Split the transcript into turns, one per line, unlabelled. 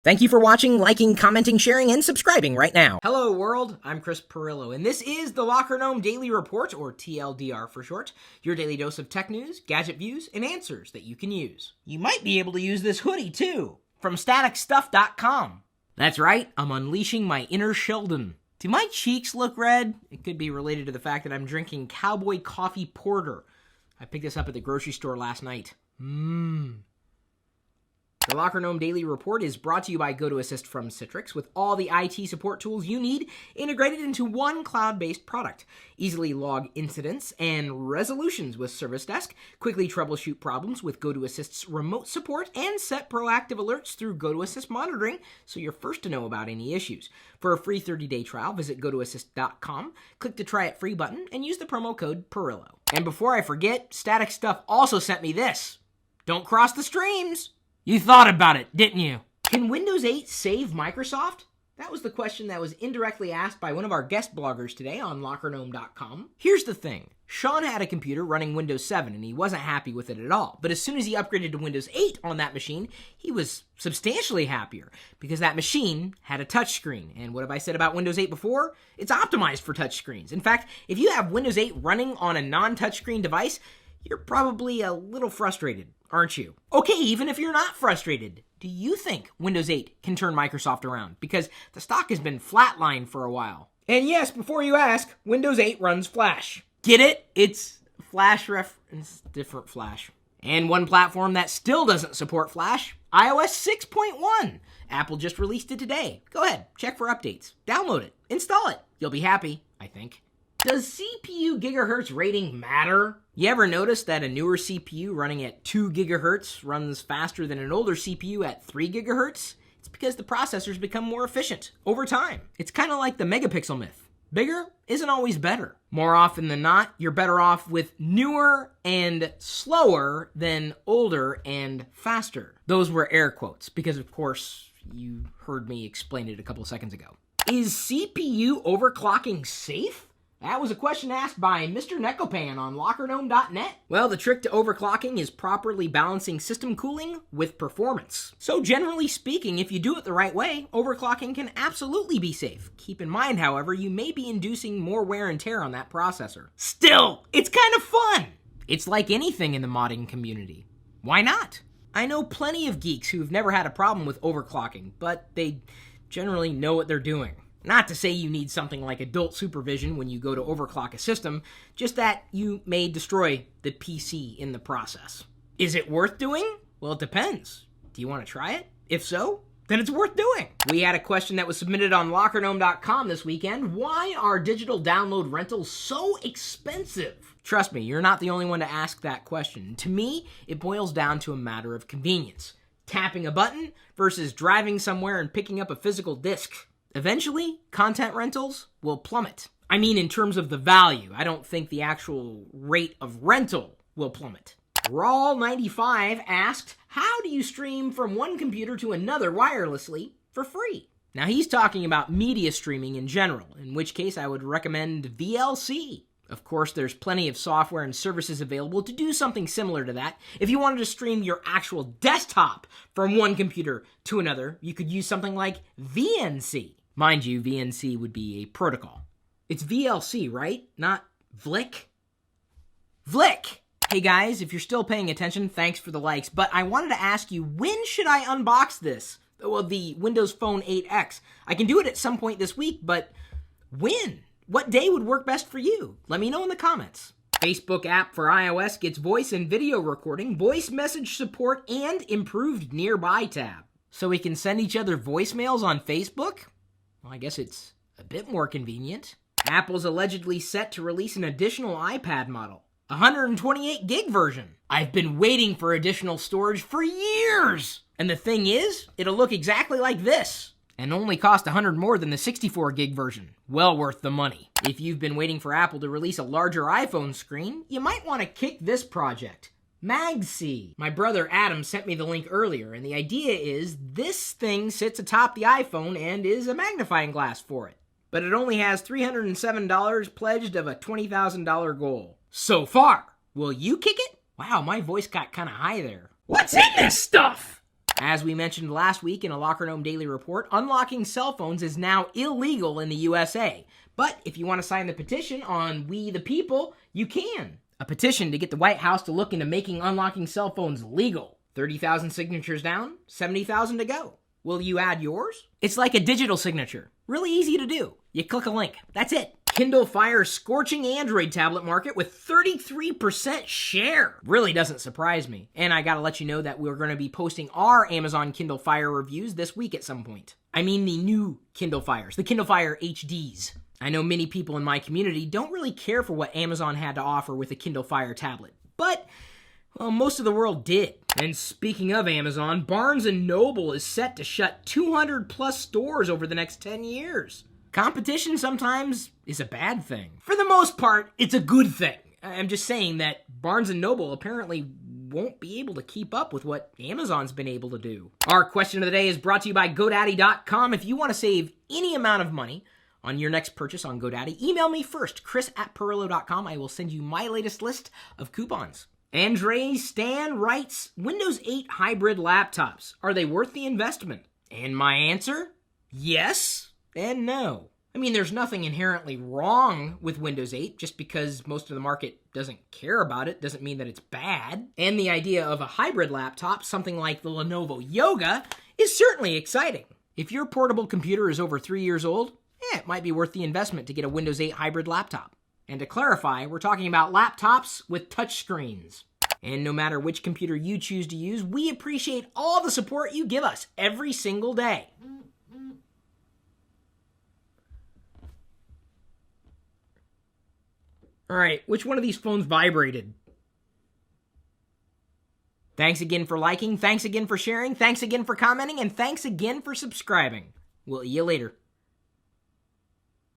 Thank you for watching, liking, commenting, sharing, and subscribing right now. Hello world, I'm Chris Pirillo, and this is the Locker Gnome Daily Report, or TLDR for short, your daily dose of tech news, gadget views, and answers that you can use. You might be able to use this hoodie too, from staticstuff.com. That's right, I'm unleashing my inner Sheldon. Do my cheeks look red? It could be related to the fact that I'm drinking cowboy coffee porter. I picked this up at the grocery store last night. The Locker Gnome Daily Report is brought to you by GoToAssist from Citrix, with all the IT support tools you need integrated into one cloud-based product. Easily log incidents and resolutions with Service Desk, quickly troubleshoot problems with GoToAssist's remote support, and set proactive alerts through GoToAssist monitoring so you're first to know about any issues. For a free 30-day trial, visit GoToAssist.com, click the Try It Free button, and use the promo code Pirillo. And before I forget, Static Stuff also sent me this. Don't cross the streams! You thought about it, didn't you? Can Windows 8 save Microsoft? That was the question that was indirectly asked by one of our guest bloggers today on LockerGnome.com. Here's the thing. Sean had a computer running Windows 7 and he wasn't happy with it at all. But as soon as he upgraded to Windows 8 on that machine, he was substantially happier because that machine had a touchscreen. And what have I said about Windows 8 before? It's optimized for touchscreens. In fact, if you have Windows 8 running on a non-touchscreen device, you're probably a little frustrated, aren't you? Okay, even if you're not frustrated, do you think Windows 8 can turn Microsoft around? Because the stock has been flatlined for a while. And yes, before you ask, Windows 8 runs Flash. Get it? It's Flash reference, different Flash. And one platform that still doesn't support Flash, iOS 6.1. Apple just released it today. Go ahead, check for updates. Download it, install it. You'll be happy, I think. Does CPU gigahertz rating matter? You ever notice that a newer CPU running at 2 gigahertz runs faster than an older CPU at 3 gigahertz? It's because the processors become more efficient over time. It's kind of like the megapixel myth. Bigger isn't always better. More often than not, you're better off with newer and slower than older and faster. Those were air quotes because, of course, you heard me explain it a couple of seconds ago. Is CPU overclocking safe? That was a question asked by Mr. Nekopan on LockerGnome.net. Well, the trick to overclocking is properly balancing system cooling with performance. So generally speaking, if you do it the right way, overclocking can absolutely be safe. Keep in mind, however, you may be inducing more wear and tear on that processor. Still, it's kind of fun! It's like anything in the modding community. Why not? I know plenty of geeks who've never had a problem with overclocking, but they generally know what they're doing. Not to say you need something like adult supervision when you go to overclock a system, just that you may destroy the PC in the process. Is it worth doing? Well, it depends. Do you want to try it? If so, then it's worth doing. We had a question that was submitted on LockerGnome.com this weekend. Why are digital download rentals so expensive? Trust me, you're not the only one to ask that question. To me, it boils down to a matter of convenience. Tapping a button versus driving somewhere and picking up a physical disc. Eventually, content rentals will plummet. I mean, in terms of the value. I don't think the actual rate of rental will plummet. Rawl95 asked, how do you stream from one computer to another wirelessly for free? Now, he's talking about media streaming in general, in which case I would recommend VLC. Of course, there's plenty of software and services available to do something similar to that. If you wanted to stream your actual desktop from one computer to another, you could use something like VNC. Mind you, VNC would be a protocol. It's VLC, right? Not VLIC? VLIC! Hey guys, if you're still paying attention, thanks for the likes, but I wanted to ask you, when should I unbox this? Well, the Windows Phone 8X. I can do it at some point this week, but when? What day would work best for you? Let me know in the comments. Facebook app for iOS gets voice and video recording, voice message support, and improved nearby tab. So we can send each other voicemails on Facebook? Well, I guess it's a bit more convenient. Apple's allegedly set to release an additional iPad model, a 128 gig version. I've been waiting for additional storage for years! And the thing is, it'll look exactly like this, and only cost $100 more than the 64 gig version. Well worth the money. If you've been waiting for Apple to release a larger iPhone screen, you might want to kick this project. Magsee. My brother Adam sent me the link earlier, and the idea is this thing sits atop the iPhone and is a magnifying glass for it. But it only has $307 pledged of a $20,000 goal. So far. Will you kick it? Wow, my voice got kind of high there. What's in this stuff? As we mentioned last week in a Locker Gnome Daily Report, unlocking cell phones is now illegal in the USA. But if you want to sign the petition on We the People, you can. A petition to get the White House to look into making unlocking cell phones legal. 30,000 signatures down, 70,000 to go. Will you add yours? It's like a digital signature. Really easy to do. You click a link. That's it. Kindle Fire scorching Android tablet market with 33% share. Really doesn't surprise me. And I gotta let you know that we're gonna be posting our Amazon Kindle Fire reviews this week at some point. I mean the new Kindle Fires, the Kindle Fire HDs. I know many people in my community don't really care for what Amazon had to offer with the Kindle Fire tablet, but well, most of the world did. And speaking of Amazon, Barnes & Noble is set to shut 200 plus stores over the next 10 years. Competition sometimes is a bad thing. For the most part, it's a good thing. I'm just saying that Barnes & Noble apparently won't be able to keep up with what Amazon's been able to do. Our question of the day is brought to you by GoDaddy.com. If you want to save any amount of money on your next purchase on GoDaddy, email me first, chris@Pirillo.com. I will send you my latest list of coupons. Andre Stan writes, Windows 8 hybrid laptops, are they worth the investment? And my answer, yes and no. I mean, there's nothing inherently wrong with Windows 8. Just because most of the market doesn't care about it doesn't mean that it's bad. And the idea of a hybrid laptop, something like the Lenovo Yoga, is certainly exciting. If your portable computer is over 3 years old, it might be worth the investment to get a Windows 8 hybrid laptop. And to clarify, we're talking about laptops with touchscreens. And no matter which computer you choose to use, we appreciate all the support you give us every single day. All right, which one of these phones vibrated? Thanks again for liking, thanks again for sharing, thanks again for commenting, and thanks again for subscribing. We'll see you later.